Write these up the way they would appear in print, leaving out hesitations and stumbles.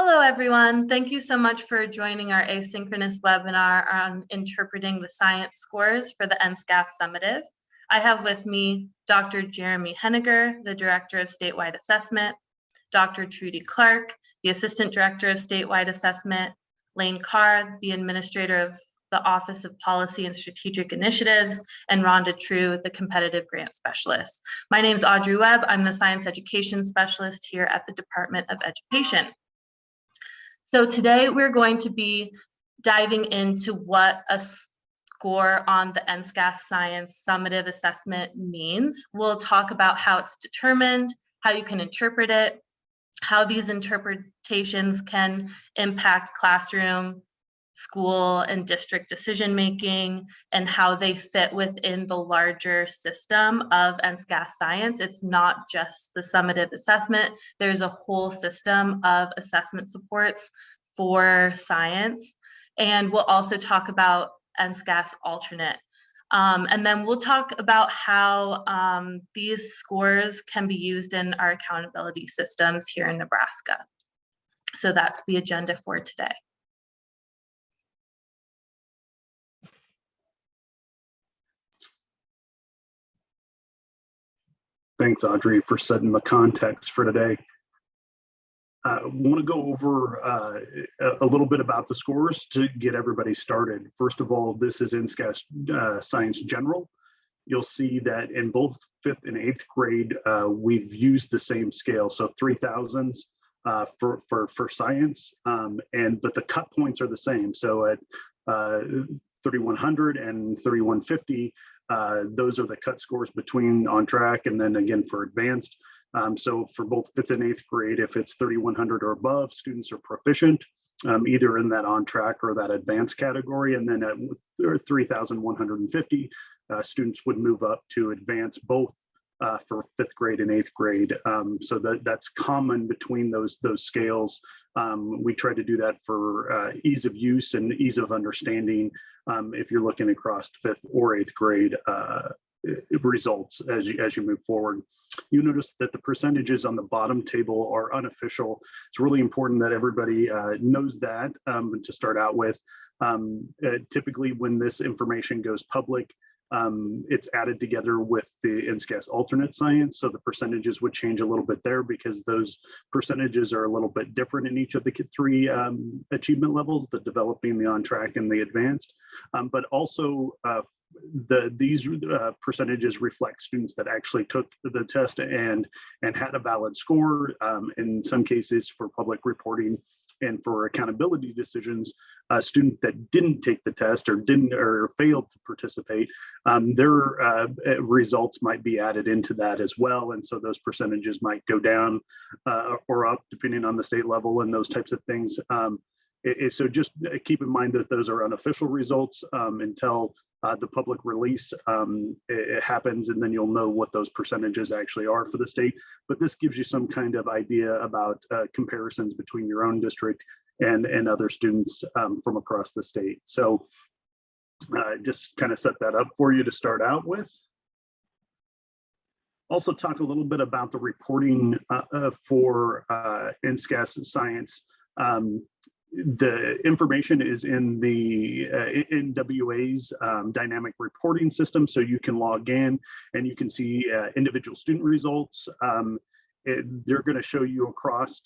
Hello, everyone. Thank you so much for joining our asynchronous webinar on interpreting the science scores for the NSCAS summative. I have with me Dr. Jeremy Henniger, the Director of Statewide Assessment, Dr. Trudy Clark, the Assistant Director of Statewide Assessment, Lane Carr, the Administrator of the Office of Policy and Strategic Initiatives, and Rhonda True, the Competitive Grant Specialist. My name is Audrey Webb. I'm the Science Education Specialist here at the Department of Education. So today we're going to be diving into what a score on the NSCAS Science Summative Assessment means. We'll talk about how it's determined, how you can interpret it, how these interpretations can impact classroom, school, and district decision-making, and how they fit within the larger system of NSCAS Science. It's not just the summative assessment. There's a whole system of assessment supports for science. And we'll also talk about NSCAS alternate. And then we'll talk about how these scores can be used in our accountability systems here in Nebraska. So that's the agenda for today. Thanks, Audrey, for setting the context for today. I want to go over a little bit about the scores to get everybody started. First of all, this is NSCAS Science General. You'll see that in both 5th and 8th grade, we've used the same scale, so 3000s for science, but the cut points are the same. So at 3100 and 3150, those are the cut scores between on track, and then again for advanced. So for both 5th and 8th grade, if it's 3100 or above, students are proficient, either in that on track or that advanced category. And then at 3150, students would move up to advanced, both for 5th grade and 8th grade. So that's common between those scales. We try to do that for ease of use and ease of understanding if you're looking across 5th or 8th grade results as you move forward. You notice that the percentages on the bottom table are unofficial. It's really important that everybody knows that to start out with. Typically when this information goes public, it's added together with the NSCAS alternate science, so the percentages would change a little bit there because those percentages are a little bit different in each of the three achievement levels, the developing, the on track, and the advanced. But also these percentages reflect students that actually took the test and had a valid score. In some cases for public reporting and for accountability decisions, a student that didn't take the test or failed to participate, their results might be added into that as well. And so those percentages might go down or up depending on the state level and those types of things. So just keep in mind that those are unofficial results until the public release it happens, and then you'll know what those percentages actually are for the state. But this gives you some kind of idea about comparisons between your own district and other students from across the state. So just kind of set that up for you to start out with. Also talk a little bit about the reporting for NSCAS Science. The information is in the NWA's dynamic reporting system, so you can log in and you can see individual student results. They're going to show you across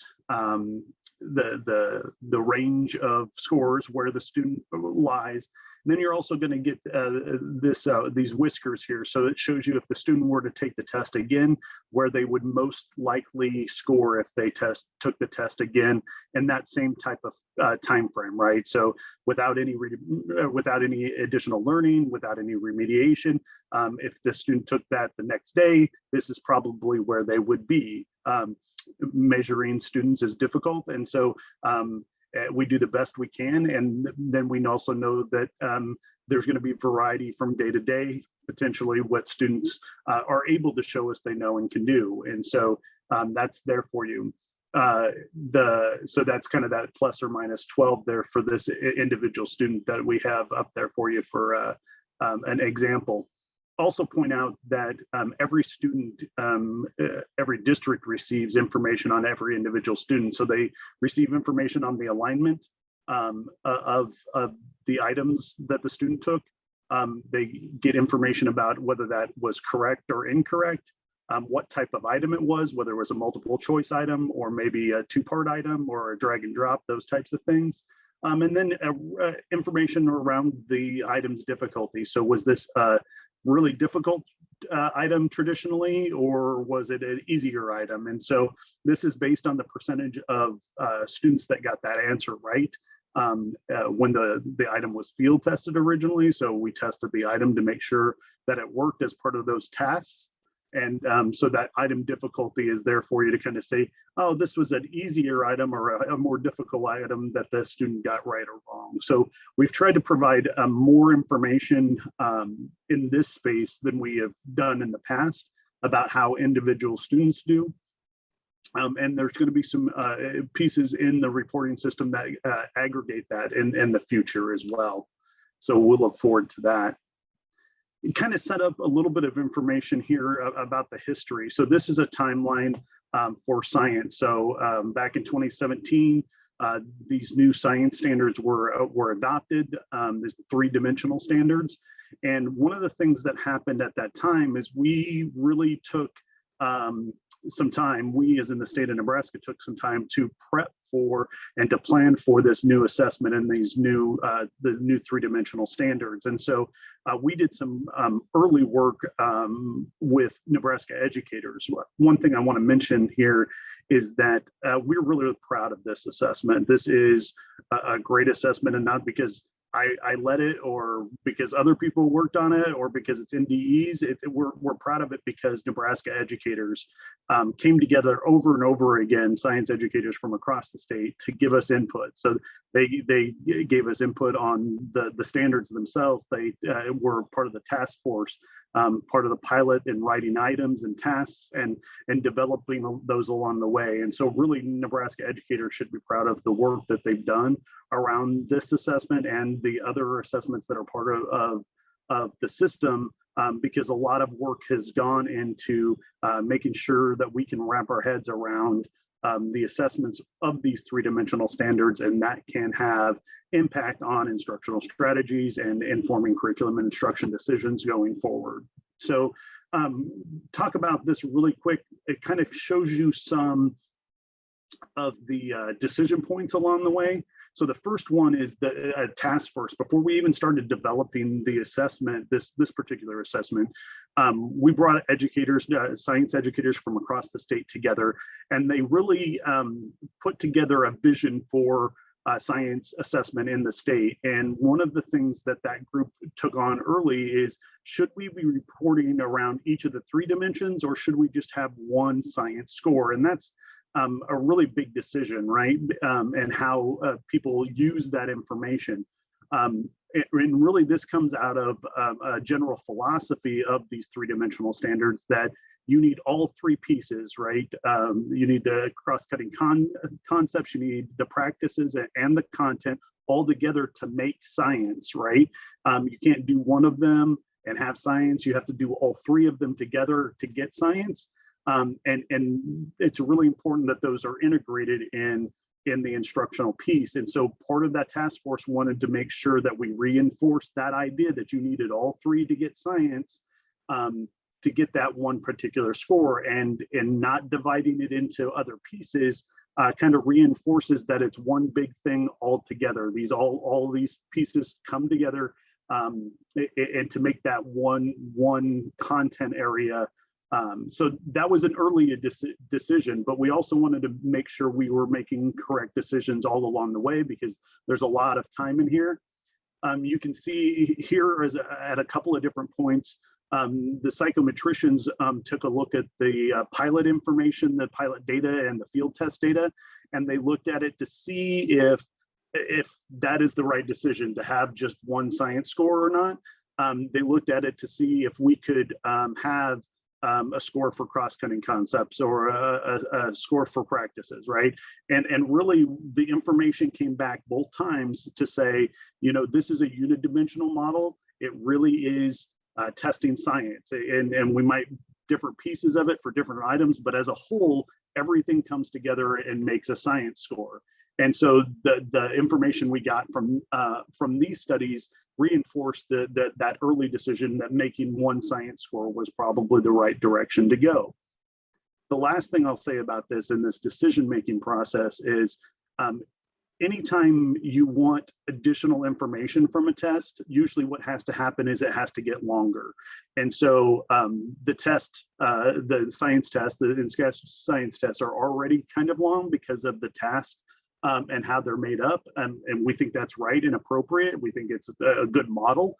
the range of scores where the student lies. And then you're also going to get these whiskers here, so it shows you if the student were to take the test again, where they would most likely score if they took the test again in that same type of time frame, right? So without any additional learning, without any remediation, if the student took that the next day, this is probably where they would be. Measuring students is difficult, and so we do the best we can, and then we also know that there's going to be variety from day to day, potentially what students are able to show us they know and can do, and so that's there for you. So that's kind of that plus or minus 12 there for this individual student that we have up there for you for an example. also point out that every student, every district receives information on every individual student. So they receive information on the alignment of the items that the student took. They get information about whether that was correct or incorrect, what type of item it was, whether it was a multiple choice item or maybe a two-part item or a drag and drop, those types of things. And then information around the item's difficulty. So was this really difficult item traditionally, or was it an easier item? And so this is based on the percentage of students that got that answer right when the item was field tested originally. So we tested the item to make sure that it worked as part of those tasks. And so that item difficulty is there for you to kind of say, oh, this was an easier item or a more difficult item that the student got right or wrong. So we've tried to provide more information in this space than we have done in the past about how individual students do. And there's going to be some pieces in the reporting system that aggregate that in the future as well. So we'll look forward to that. Kind of set up a little bit of information here about the history. So this is a timeline for science. So back in 2017, these new science standards were adopted. There's three-dimensional standards. And one of the things that happened at that time is we really took some time, we as in the state of Nebraska took some time to prep for and to plan for this new assessment and these new the new three-dimensional standards. And so we did some early work with Nebraska educators. One thing I want to mention here is that we're really proud of this assessment. This is a great assessment, and not because I led it or because other people worked on it or because it's NDEs. We're proud of it because Nebraska educators came together over and over again, science educators from across the state, to give us input. So they gave us input on the standards themselves. They were part of the task force, part of the pilot in writing items and tasks and developing those along the way. And so really Nebraska educators should be proud of the work that they've done around this assessment and the other assessments that are part of the system, because a lot of work has gone into making sure that we can wrap our heads around the assessments of these three-dimensional standards, and that can have impact on instructional strategies and informing curriculum and instruction decisions going forward. So talk about this really quick. It kind of shows you some of the decision points along the way. So the first one is the task force. Before we even started developing the assessment, this particular assessment, we brought educators, science educators from across the state together, and they really put together a vision for science assessment in the state. And one of the things that group took on early is, should we be reporting around each of the three dimensions, or should we just have one science score? And that's a really big decision, right? And how people use that information. And really this comes out of a general philosophy of these three-dimensional standards, that you need all three pieces, right? You need the cross-cutting concepts, you need the practices and the content all together to make science, right? You can't do one of them and have science. You have to do all three of them together to get science. And it's really important that those are integrated in the instructional piece. And so part of that task force wanted to make sure that we reinforce that idea that you needed all three to get science, to get that one particular score, and not dividing it into other pieces kind of reinforces that it's one big thing all together. All these pieces come together and to make that one content area. So that was an early decision, but we also wanted to make sure we were making correct decisions all along the way, because there's a lot of time in here. You can see here at a couple of different points, the psychometricians took a look at the pilot information, the pilot data and the field test data, and they looked at it to see if that is the right decision to have just one science score or not. They looked at it to see if we could have a score for cross-cutting concepts or a score for practices, right? And really the information came back both times to say, this is a unidimensional model. It really is testing science, and we might different pieces of it for different items, but as a whole, everything comes together and makes a science score. And so the information we got from these studies reinforced that early decision that making one science score was probably the right direction to go. The last thing I'll say about this in this decision-making process is anytime you want additional information from a test, usually what has to happen is it has to get longer. And so the test, the science test, the NSCAS science tests are already kind of long because of the task and how they're made up. And we think that's right and appropriate. We think it's a good model.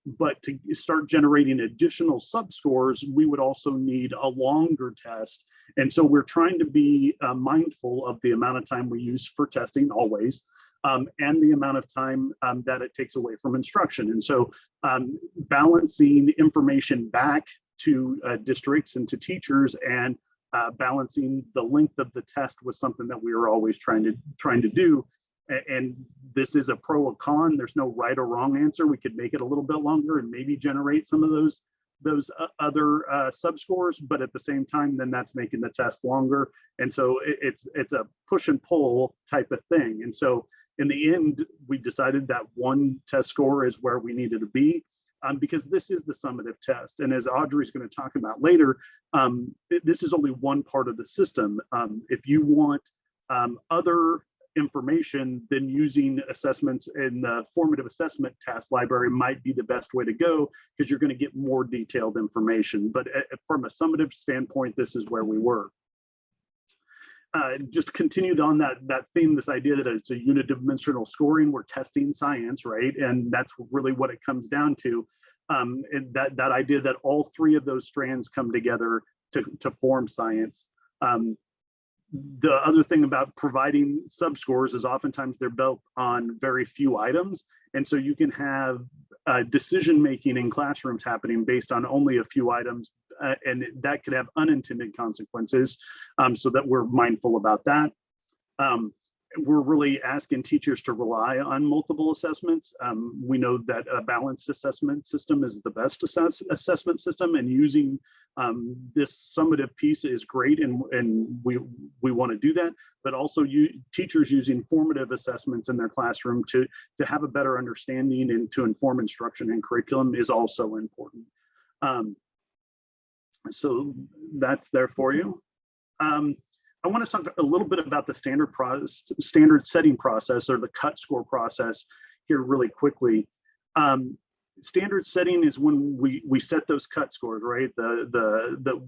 But to start generating additional subscores, we would also need a longer test. And so we're trying to be mindful of the amount of time we use for testing always, and the amount of time that it takes away from instruction. And so balancing information back to districts and to teachers and balancing the length of the test was something that we were always trying to do. And this is a pro or con. There's no right or wrong answer. We could make it a little bit longer and maybe generate some of those other subscores, but at the same time, then that's making the test longer. And so it's a push and pull type of thing. And so in the end, we decided that one test score is where we needed to be, because this is the summative test. And as Audrey's going to talk about later, this is only one part of the system. If you want other information, then using assessments in the formative assessment task library might be the best way to go, because you're going to get more detailed information. But from a summative standpoint, this is where we were. Just continued on that theme, this idea that it's a unidimensional scoring, we're testing science, right? And that's really what it comes down to. And that idea that all three of those strands come together to form science. The other thing about providing subscores is oftentimes they're built on very few items. And so you can have decision-making in classrooms happening based on only a few items, and that could have unintended consequences, so that we're mindful about that. We're really asking teachers to rely on multiple assessments. We know that a balanced assessment system is the best assessment system, and using this summative piece is great, and we want to do that, but also teachers using formative assessments in their classroom to have a better understanding and to inform instruction and curriculum is also important. So that's there for you. I want to talk a little bit about the standard setting process, or the cut score process here really quickly. Standard setting is when we set those cut scores, right?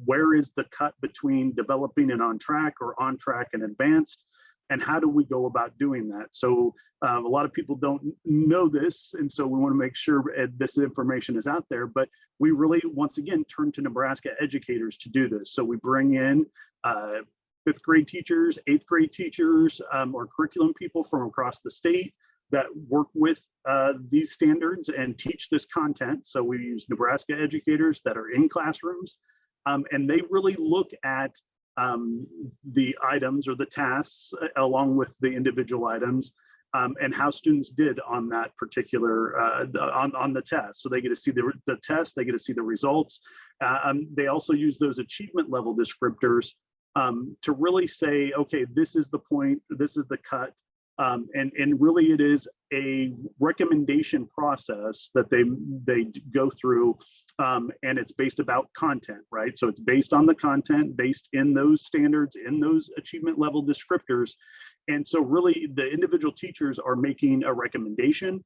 Where is the cut between developing and on track, or on track and advanced, and how do we go about doing that? So a lot of people don't know this, and so we want to make sure this information is out there, but we really, once again, turn to Nebraska educators to do this. So we bring in 5th grade teachers, 8th grade teachers, or curriculum people from across the state that work with these standards and teach this content. So we use Nebraska educators that are in classrooms, and they really look at the items or the tasks along with the individual items, and how students did on that particular on the test. So they get to see the test, they get to see the results. They also use those achievement level descriptors to really say, okay, this is the point, this is the cut, and really it is a recommendation process that they go through, and it's based about content, right? So it's based on the content, based in those standards, in those achievement level descriptors. And so really the individual teachers are making a recommendation.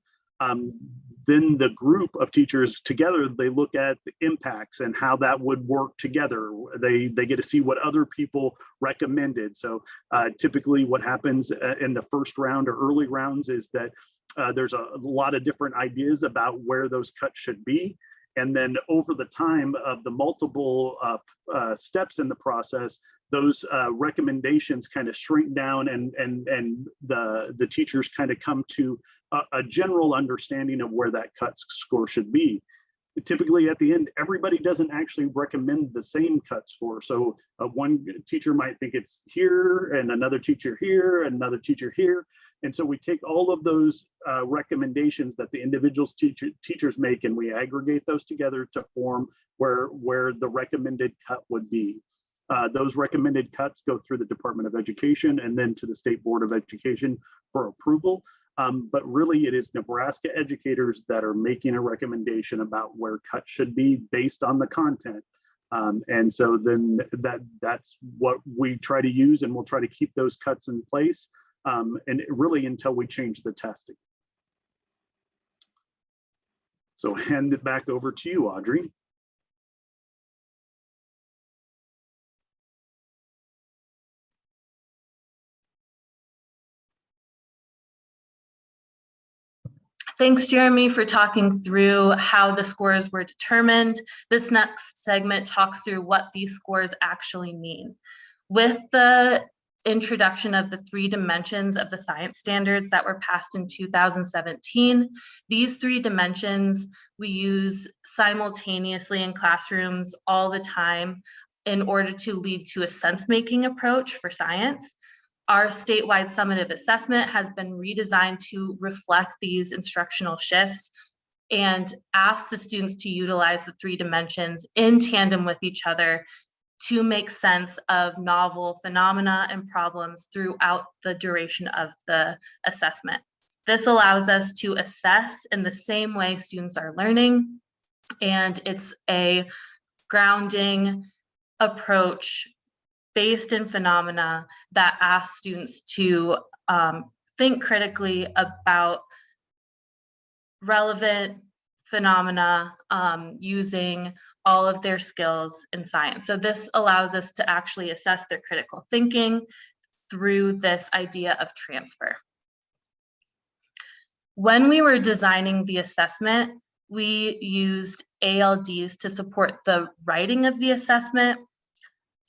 Then the group of teachers together, they look at the impacts and how that would work together. They get to see what other people recommended. So typically what happens in the first round or early rounds is that there's a lot of different ideas about where those cuts should be. And then over the time of the multiple steps in the process, those recommendations kind of shrink down, and the teachers kind of come to a general understanding of where that cut score should be. Typically at the end, everybody doesn't actually recommend the same cut score. So one teacher might think it's here, and another teacher here, and another teacher here. And so we take all of those recommendations that the individual teachers make, and we aggregate those together to form where the recommended cut would be. Those recommended cuts go through the Department of Education and then to the State Board of Education for approval. But really it is Nebraska educators that are making a recommendation about where cuts should be based on the content. And so then that's what we try to use, and we'll try to keep those cuts in place and really until we change the testing. So hand it back over to you, Audrey. Thanks, Jeremy, for talking through how the scores were determined. This next segment talks through what these scores actually mean. With the introduction of the 3 dimensions of the science standards that were passed in 2017, these 3 dimensions we use simultaneously in classrooms all the time in order to lead to a sense-making approach for science. Our statewide summative assessment has been redesigned to reflect these instructional shifts and ask the students to utilize the 3 dimensions in tandem with each other to make sense of novel phenomena and problems throughout the duration of the assessment. This allows us to assess in the same way students are learning, and it's a grounding approach based in phenomena that asks students to think critically about relevant phenomena using all of their skills in science. So this allows us to actually assess their critical thinking through this idea of transfer. When we were designing the assessment, we used ALDs to support the writing of the assessment.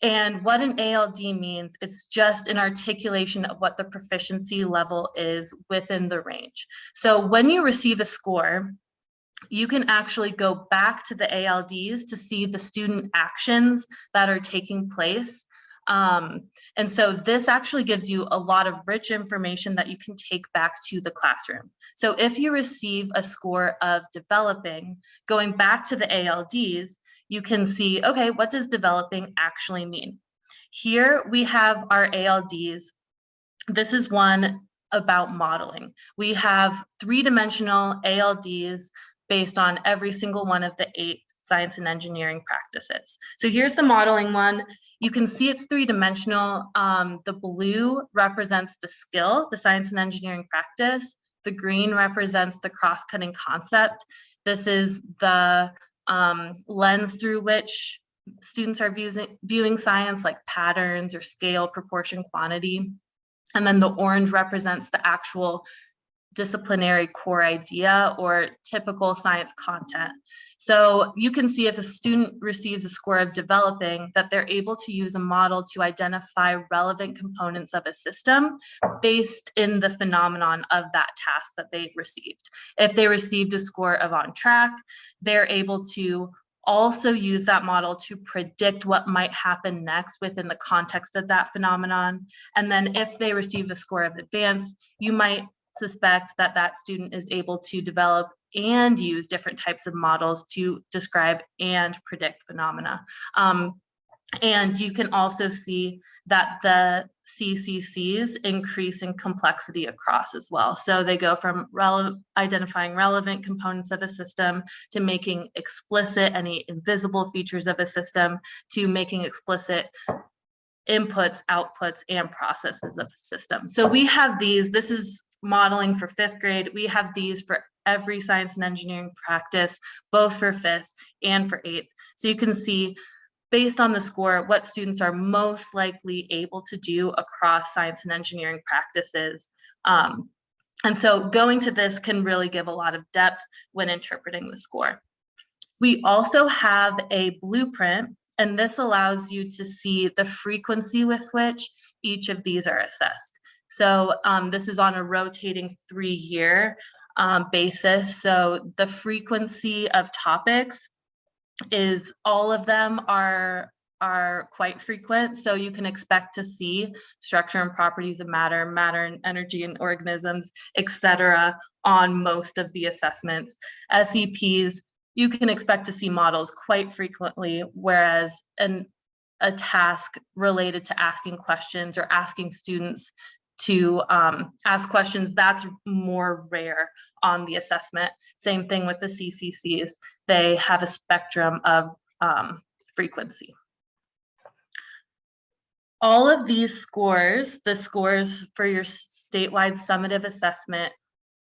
And what an ALD means, it's just an articulation of what the proficiency level is within the range. So when you receive a score, you can actually go back to the ALDs to see the student actions that are taking place. And so this actually gives you a lot of rich information that you can take back to the classroom. So if you receive a score of developing, going back to the ALDs, you can see, okay, what does developing actually mean? Here we have our ALDs. This is one about modeling. We have 3-dimensional ALDs based on every single one of the 8 science and engineering practices. So here's the modeling one. You can see it's 3-dimensional. The blue represents the skill, the science and engineering practice. The green represents the cross-cutting concept. This is the lens through which students are viewing science, like patterns or scale, proportion, quantity. And then the orange represents the actual disciplinary core idea or typical science content. So you can see if a student receives a score of developing, that they're able to use a model to identify relevant components of a system based in the phenomenon of that task that they've received. If they received a score of on track, they're able to also use that model to predict what might happen next within the context of that phenomenon. And then if they receive a score of advanced, you might suspect that that student is able to develop and use different types of models to describe and predict phenomena. And you can also see that the CCCs increase in complexity across as well. So they go from identifying relevant components of a system to making explicit any invisible features of a system to making explicit inputs, outputs, and processes of the system. So we have these, this is modeling for 5th grade. We have these for every science and engineering practice, both for 5th and for 8th. So you can see based on the score, what students are most likely able to do across science and engineering practices. And so going to this can really give a lot of depth when interpreting the score. We also have a blueprint, and this allows you to see the frequency with which each of these are assessed. So this is on a rotating 3-year basis. So the frequency of topics is all of them are are quite frequent. So you can expect to see structure and properties of matter, matter and energy in organisms, etc., on most of the assessments. SEPs, you can expect to see models quite frequently, whereas a task related to asking questions or asking students to ask questions, that's more rare on the assessment. Same thing with the CCCs. They have a spectrum of frequency. All of these scores, the scores for your statewide summative assessment,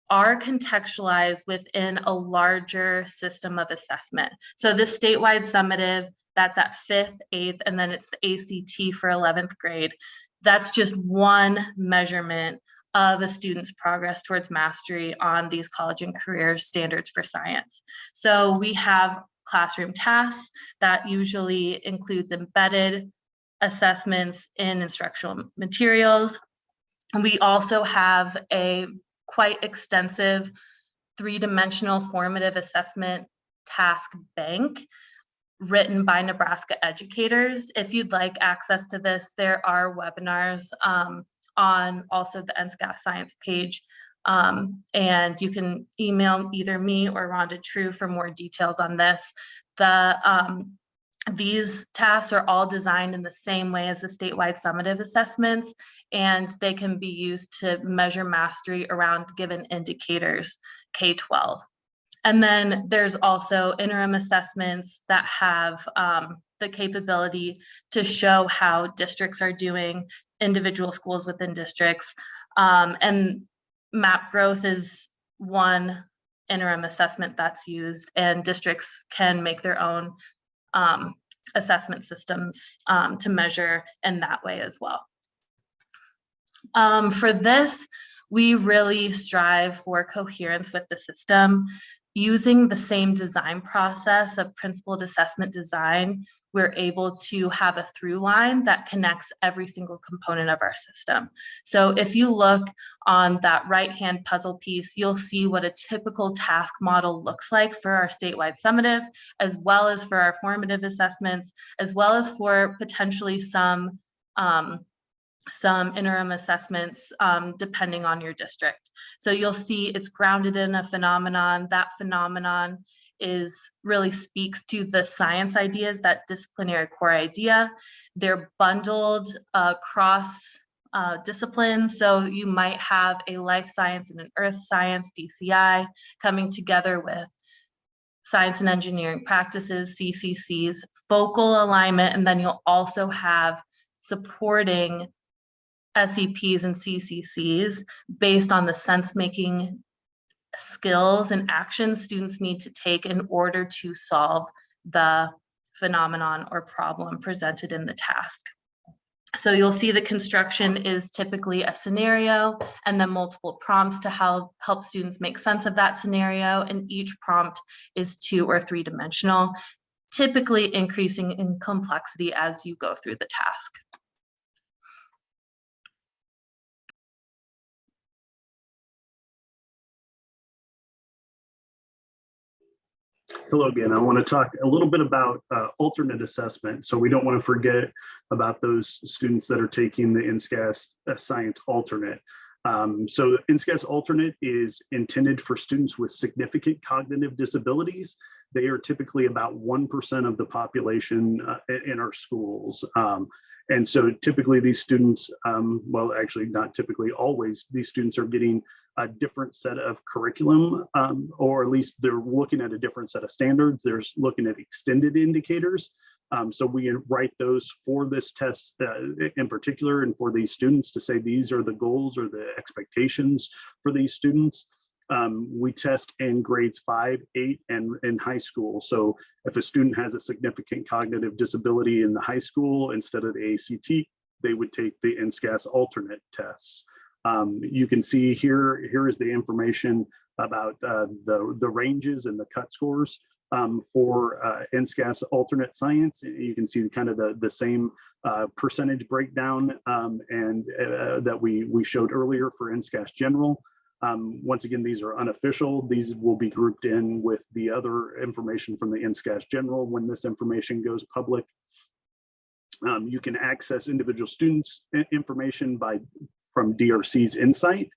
are contextualized within a larger system of assessment. So the statewide summative, that's at 5th, 8th, and then it's the ACT for 11th grade. That's just one measurement of a student's progress towards mastery on these college and career standards for science. So we have classroom tasks that usually includes embedded assessments in instructional materials. And we also have a quite extensive three-dimensional formative assessment task bank written by Nebraska educators. If you'd like access to this, there are webinars on also the NSCAS science page. And you can email either me or Rhonda True for more details on this. These tasks are all designed in the same way as the statewide summative assessments, and they can be used to measure mastery around given indicators, K-12. And then there's also interim assessments that have the capability to show how districts are doing, individual schools within districts. And map growth is one interim assessment that's used, and districts can make their own assessment systems to measure in that way as well. For this, we really strive for coherence with the system. Using the same design process of principled assessment design, we're able to have a through line that connects every single component of our system. So if you look on that right-hand puzzle piece, you'll see what a typical task model looks like for our statewide summative, as well as for our formative assessments, as well as for potentially some interim assessments depending on your district. So you'll see it's grounded in a phenomenon. That phenomenon really speaks to the science ideas, that disciplinary core idea. They're bundled across disciplines. So you might have a life science and an earth science, DCI, coming together with science and engineering practices, CCCs, focal alignment, and then you'll also have supporting SEPs and CCCs based on the sense-making skills and actions students need to take in order to solve the phenomenon or problem presented in the task. So you'll see the construction is typically a scenario and then multiple prompts to help students make sense of that scenario, and each prompt is 2 or 3 dimensional, typically increasing in complexity as you go through the task. Hello again. I want to talk a little bit about alternate assessment. So we don't want to forget about those students that are taking the NSCAS science alternate. So NSCAS alternate is intended for students with significant cognitive disabilities. They are typically about 1% of the population in our schools. And so typically these students, well, actually not typically, always, these students are getting a different set of curriculum, or at least they're looking at a different set of standards. They're looking at extended indicators. So we write those for this test in particular, and for these students to say these are the goals or the expectations for these students. We test in grades 5, 8, and in high school. So if a student has a significant cognitive disability in the high school, instead of the ACT, they would take the NSCAS alternate tests. You can see here is the information about the ranges and the cut scores for NSCAS alternate science. You can see kind of the same percentage breakdown and that we showed earlier for NSCAS general. Once again, these are unofficial. These will be grouped in with the other information from the NSCAS general when this information goes public. You can access individual students' information from DRC's Insight.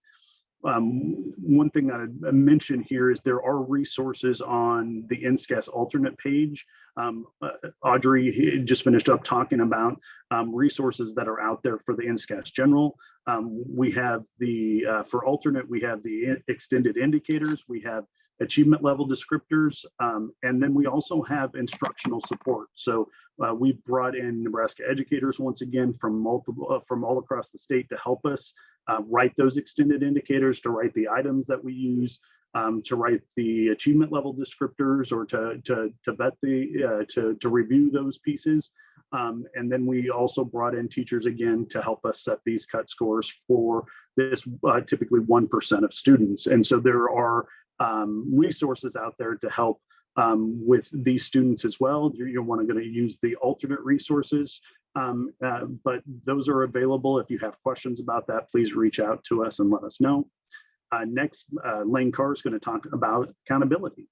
One thing that I mentioned here is there are resources on the NSCAS alternate page. Audrey just finished up talking about resources that are out there for the NSCAS general. We have for alternate, we have the extended indicators, we have achievement level descriptors, and then we also have instructional support. So we've brought in Nebraska educators once again from all across the state to help us write those extended indicators, to write the items that we use, to write the achievement level descriptors, or to vet to review those pieces. And then we also brought in teachers again to help us set these cut scores for this typically 1% of students. And so there are resources out there to help with these students as well. You're going to use the alternate resources, but those are available. If you have questions about that, please reach out to us and let us know. Next, Lane Carr is going to talk about accountability.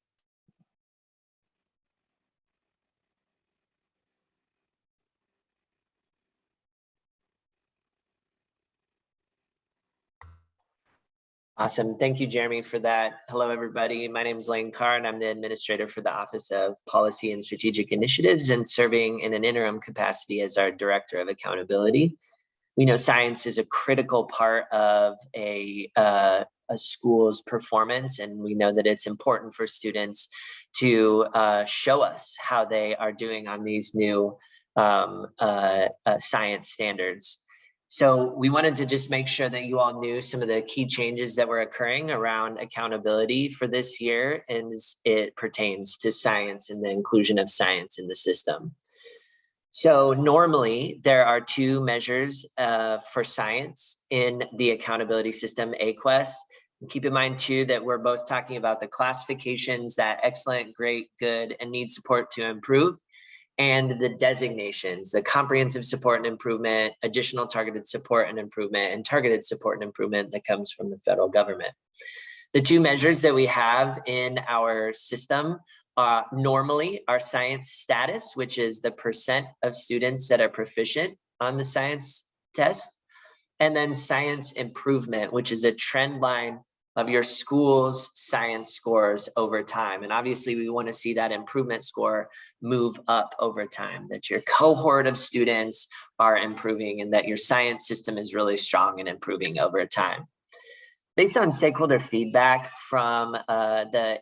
Awesome. Thank you, Jeremy, for that. Hello, everybody. My name is Lane Carr, and I'm the administrator for the Office of Policy and Strategic Initiatives, and serving in an interim capacity as our Director of Accountability. We know science is a critical part of a school's performance, and we know that it's important for students to show us how they are doing on these new science standards. So we wanted to just make sure that you all knew some of the key changes that were occurring around accountability for this year, as it pertains to science and the inclusion of science in the system. So normally there are two measures for science in the accountability system, ALDs. Keep in mind too that we're both talking about the classifications, that excellent, great, good, and need support to improve, and the designations, the comprehensive support and improvement, additional targeted support and improvement, and targeted support and improvement that comes from the federal government. The two measures that we have in our system normally are science status, which is the percent of students that are proficient on the science test, and then science improvement, which is a trend line of your school's science scores over time. And obviously we want to see that improvement score move up over time, that your cohort of students are improving and that your science system is really strong and improving over time. Based on stakeholder feedback from the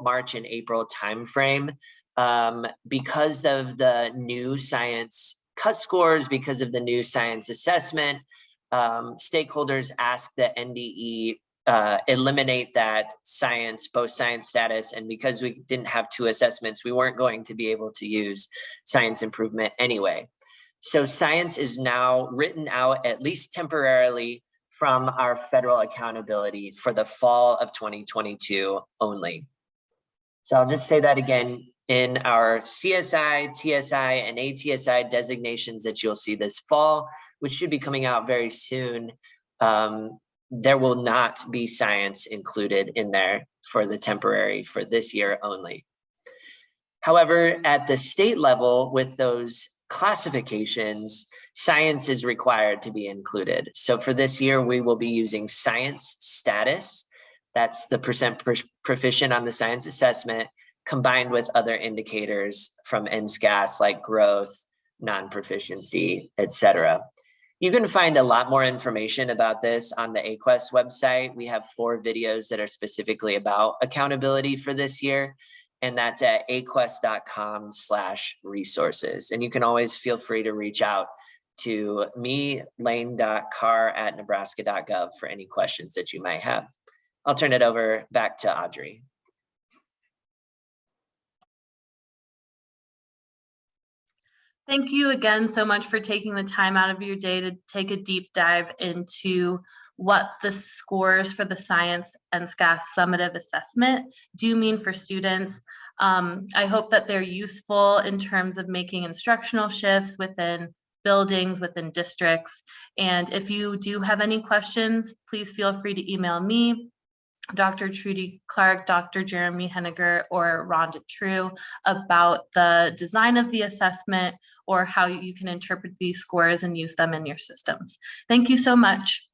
March and April timeframe, because of the new science cut scores, because of the new science assessment, stakeholders asked the NDE eliminate that both science status, and because we didn't have two assessments, we weren't going to be able to use science improvement anyway. So science is now written out, at least temporarily, from our federal accountability for the fall of 2022 only. So I'll just say that again, in our CSI, TSI, and ATSI designations that you'll see this fall, which should be coming out very soon, there will not be science included in there for this year only. However, at the state level, with those classifications, science is required to be included. So for this year, we will be using science status. That's the percent proficient on the science assessment, combined with other indicators from NSCAS like growth, non-proficiency, etc. You can find a lot more information about this on the AQuest website. We have 4 videos that are specifically about accountability for this year, and that's at aquest.com/resources. And you can always feel free to reach out to me, lane.carr@nebraska.gov, for any questions that you might have. I'll turn it over back to Audrey. Thank you again so much for taking the time out of your day to take a deep dive into what the scores for the Science NSCAS summative assessment do mean for students. I hope that they're useful in terms of making instructional shifts within buildings, within districts. And if you do have any questions, please feel free to email me Dr. Trudy Clark, Dr. Jeremy Henniger, or Rhonda True about the design of the assessment or how you can interpret these scores and use them in your systems. Thank you so much.